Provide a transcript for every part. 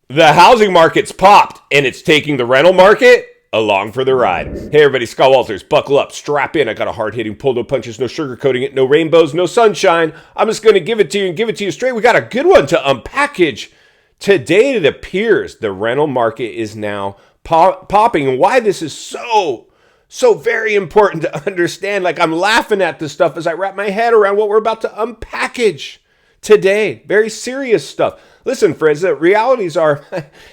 The housing market's popped, and it's taking the rental market along for the ride. Hey everybody, Scott Walters. Buckle up, strap in. I got a hard-hitting pull, no punches, no sugarcoating it, no rainbows, no sunshine. I'm just going to give it to you and give it to you straight. We got a good one to unpackage. Today it appears the rental market is now popping, and why this is so very important to understand. Like, I'm laughing at this stuff as I wrap my head around what we're about to unpackage today. Very serious stuff. Listen, friends, the realities are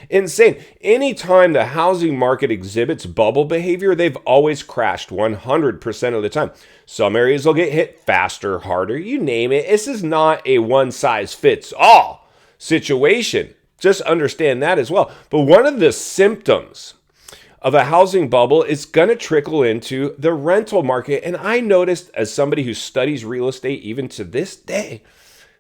insane. Anytime the housing market exhibits bubble behavior, they've always crashed 100% of the time. Some areas will get hit faster, harder, you name it. This is not a one-size-fits-all situation. Just understand that as well. But one of the symptoms of a housing bubble is going to trickle into the rental market. And I noticed, as somebody who studies real estate even to this day,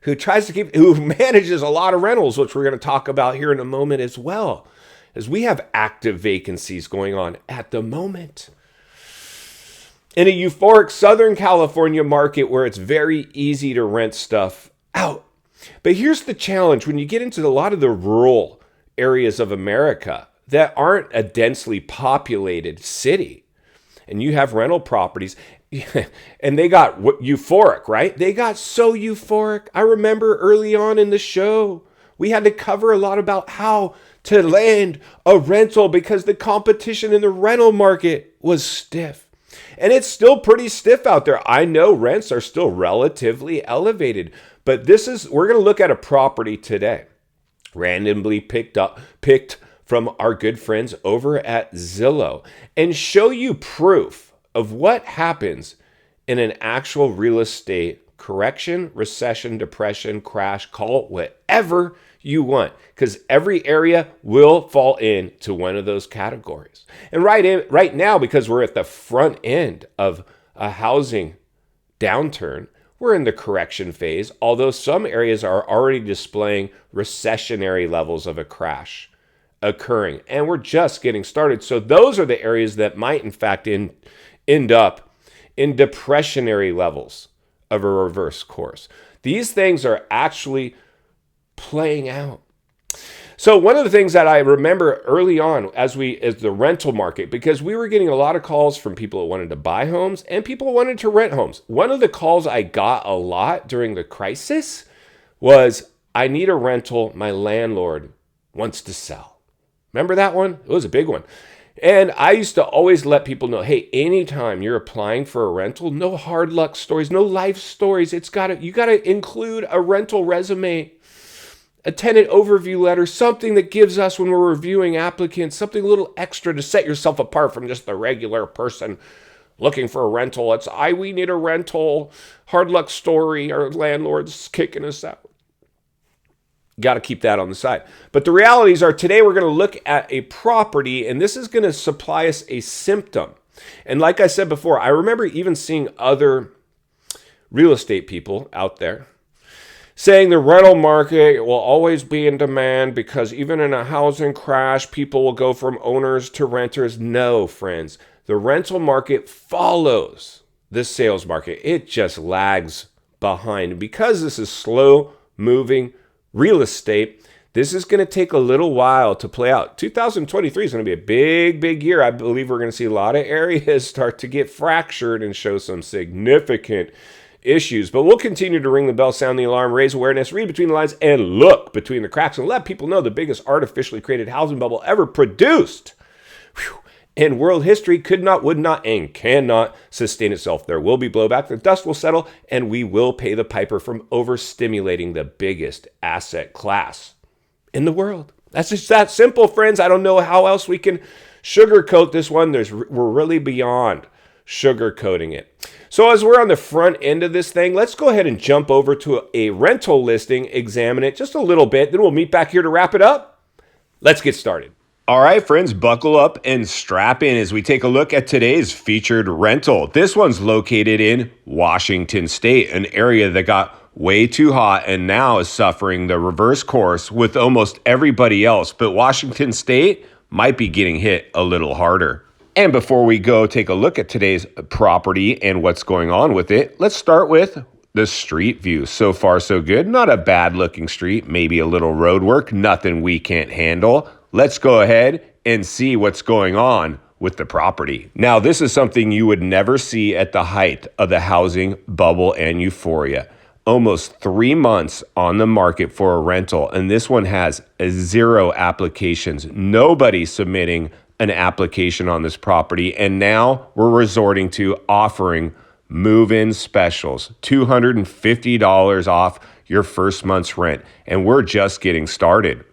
who manages a lot of rentals, which we're going to talk about here in a moment as well, as we have active vacancies going on at the moment. In a euphoric Southern California market where it's very easy to rent stuff out. But here's the challenge. When you get into a lot of the rural areas of America that aren't a densely populated city, and you have rental properties, and they got euphoric, right? They got so euphoric. I remember early on in the show, we had to cover a lot about how to land a rental because the competition in the rental market was stiff. And it's still pretty stiff out there. I know rents are still relatively elevated, but we're going to look at a property today, randomly picked from our good friends over at Zillow, and show you proof of what happens in an actual real estate correction, recession, depression, crash, call it whatever you want, because every area will fall into one of those categories. And right now, because we're at the front end of a housing downturn, we're in the correction phase, although some areas are already displaying recessionary levels of a crash occurring, and we're just getting started. So those are the areas that might in fact end up in depressionary levels of a reverse course. These things are actually playing out. So one of the things that I remember early on as the rental market, because we were getting a lot of calls from people who wanted to buy homes and people who wanted to rent homes. One of the calls I got a lot during the crisis was, I need a rental, my landlord wants to sell. Remember that one? It was a big one. And I used to always let people know, hey, anytime you're applying for a rental, no hard luck stories, no life stories. You gotta include a rental resume, a tenant overview letter, something that gives us, when we're reviewing applicants, something a little extra to set yourself apart from just the regular person looking for a rental. We need a rental, hard luck story, our landlord's kicking us out. Got to keep that on the side. But the realities are, today we're going to look at a property, and this is going to supply us a symptom. And like I said before, I remember even seeing other real estate people out there saying the rental market will always be in demand because even in a housing crash, people will go from owners to renters. No, friends. The rental market follows the sales market. It just lags behind. Because this is slow-moving real estate, this is going to take a little while to play out. 2023 is going to be a big year. I believe we're going to see a lot of areas start to get fractured and show some significant issues. But we'll continue to ring the bell, sound the alarm, raise awareness, read between the lines, and look between the cracks, and let people know the biggest artificially created housing bubble ever produced in world history could not, would not, and cannot sustain itself. There will be blowback, the dust will settle, and we will pay the piper from overstimulating the biggest asset class in the world. That's just that simple, friends. I don't know how else we can sugarcoat this one. We're really beyond sugarcoating it. So as we're on the front end of this thing, let's go ahead and jump over to a rental listing, examine it just a little bit, then we'll meet back here to wrap it up. Let's get started. All right, friends, buckle up and strap in as we take a look at today's featured rental. This one's located in Washington State, an area that got way too hot and now is suffering the reverse course with almost everybody else. But Washington State might be getting hit a little harder. And before we go take a look at today's property and what's going on with it, let's start with the street view. So far, so good. Not a bad looking street, maybe a little road work, nothing we can't handle. Let's go ahead and see what's going on with the property. Now, this is something you would never see at the height of the housing bubble and euphoria. Almost 3 months on the market for a rental, and this one has 0 applications. Nobody submitting an application on this property, and now we're resorting to offering move-in specials, $250 off your first month's rent, and we're just getting started.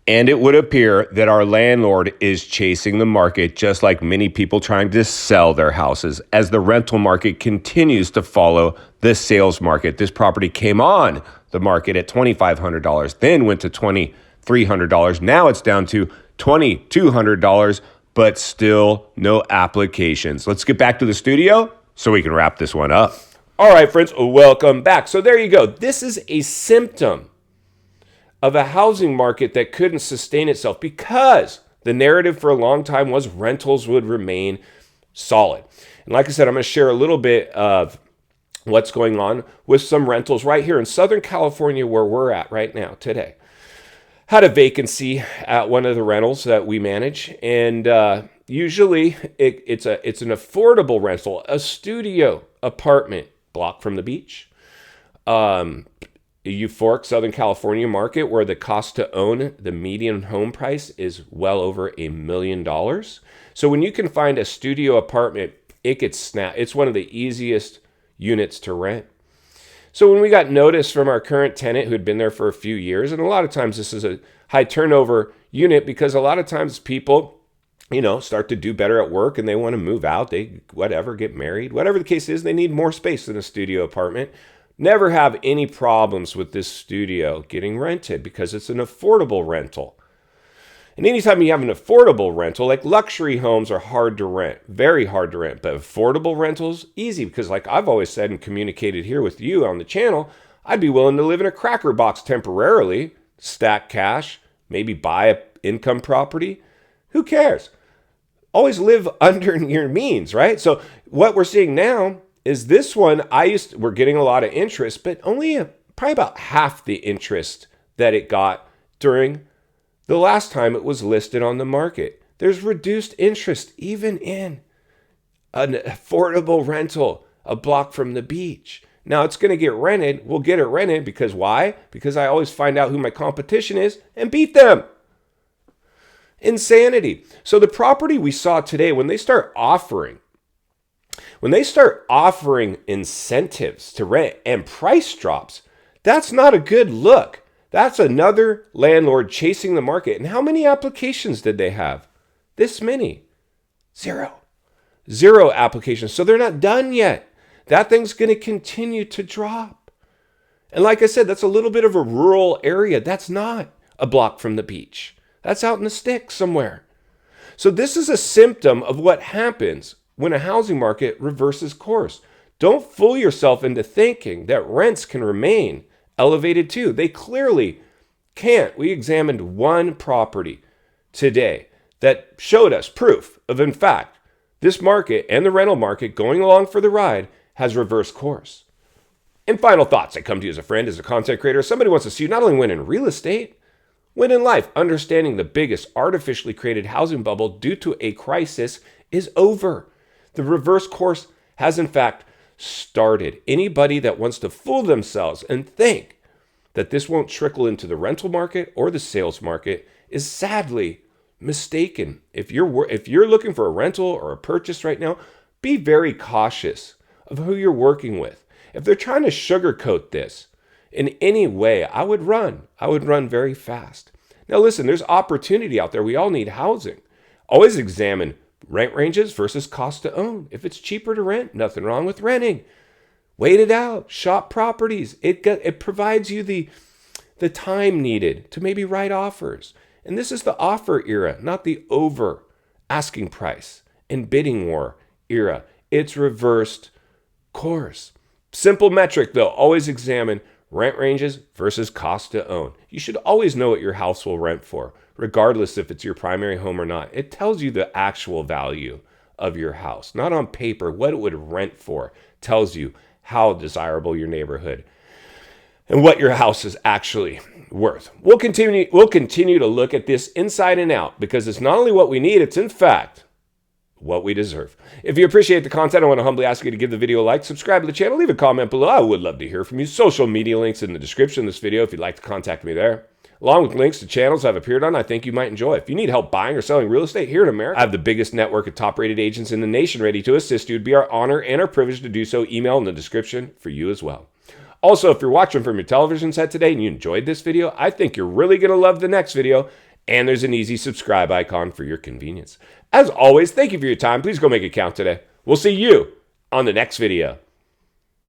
And it would appear that our landlord is chasing the market, just like many people trying to sell their houses, as the rental market continues to follow the sales market. This property came on the market at $2,500, then went to $2,300. Now it's down to $2,200, but still no applications. Let's get back to the studio so we can wrap this one up. All right, friends, welcome back. So there you go. This is a symptom of a housing market that couldn't sustain itself because the narrative for a long time was rentals would remain solid. And like I said, I'm going to share a little bit of what's going on with some rentals right here in Southern California where we're at right now today. Had a vacancy at one of the rentals that we manage, and usually it's an affordable rental, a studio apartment block from the beach. Euphoric Southern California market where the cost to own, the median home price is well over $1 million. So when you can find a studio apartment, it gets snapped. It's one of the easiest units to rent. So when we got notice from our current tenant who had been there for a few years, and a lot of times this is a high turnover unit because a lot of times people, start to do better at work and they want to move out. They, get married, whatever the case is, they need more space than a studio apartment. Never have any problems with this studio getting rented because it's an affordable rental. And anytime you have an affordable rental, like luxury homes are hard to rent, very hard to rent, but affordable rentals, easy because like I've always said and communicated here with you on the channel, I'd be willing to live in a cracker box temporarily, stack cash, maybe buy an income property. Who cares? Always live under your means, right? So what we're seeing now is this one, we're getting a lot of interest, but only probably about half the interest that it got during the last time it was listed on the market. There's reduced interest even in an affordable rental, a block from the beach. Now it's going to get rented. We'll get it rented because why? Because I always find out who my competition is and beat them. Insanity. So the property we saw today, when they start offering incentives to rent and price drops, that's not a good look. That's another landlord chasing the market. And how many applications did they have? This many. 0 applications. So they're not done yet. That thing's going to continue to drop. And like I said, that's a little bit of a rural area. That's not a block from the beach. That's out in the sticks somewhere. So this is a symptom of what happens when a housing market reverses course. Don't fool yourself into thinking that rents can remain elevated too. They clearly can't. We examined one property today that showed us proof of, in fact, this market and the rental market going along for the ride has reversed course. And final thoughts. I come to you as a friend, as a content creator. Somebody wants to see you not only win in real estate, win in life. Understanding the biggest artificially created housing bubble due to a crisis is over. The reverse course has, in fact, started. Anybody that wants to fool themselves and think that this won't trickle into the rental market or the sales market is sadly mistaken. If you're looking for a rental or a purchase right now, be very cautious of who you're working with. If they're trying to sugarcoat this in any way, I would run very fast. Now listen, there's opportunity out there. We all need housing. Always examine rent ranges versus cost to own. If it's cheaper to rent, nothing wrong with renting. Wait it out. Shop properties. It provides you the time needed to maybe write offers. And this is the offer era, not the over asking price and bidding war era. It's reversed course. Simple metric though, always examine rent ranges versus cost to own. You should always know what your house will rent for, regardless if it's your primary home or not. It tells you the actual value of your house, not on paper. What it would rent for tells you how desirable your neighborhood and what your house is actually worth. We'll continue to look at this inside and out because it's not only what we need, it's in fact what we deserve. If you appreciate the content, I want to humbly ask you to give the video a like, subscribe to the channel, leave a comment below. I would love to hear from you. Social media links in the description of this video if you'd like to contact me there, along with links to channels I've appeared on I think you might enjoy. If you need help buying or selling real estate here in America, I have the biggest network of top-rated agents in the nation ready to assist you. It'd be our honor and our privilege to do so. Email in the description for you as well. Also, if you're watching from your television set today and you enjoyed this video, I think you're really going to love the next video, and there's an easy subscribe icon for your convenience. As always, thank you for your time. Please go make it count today. We'll see you on the next video.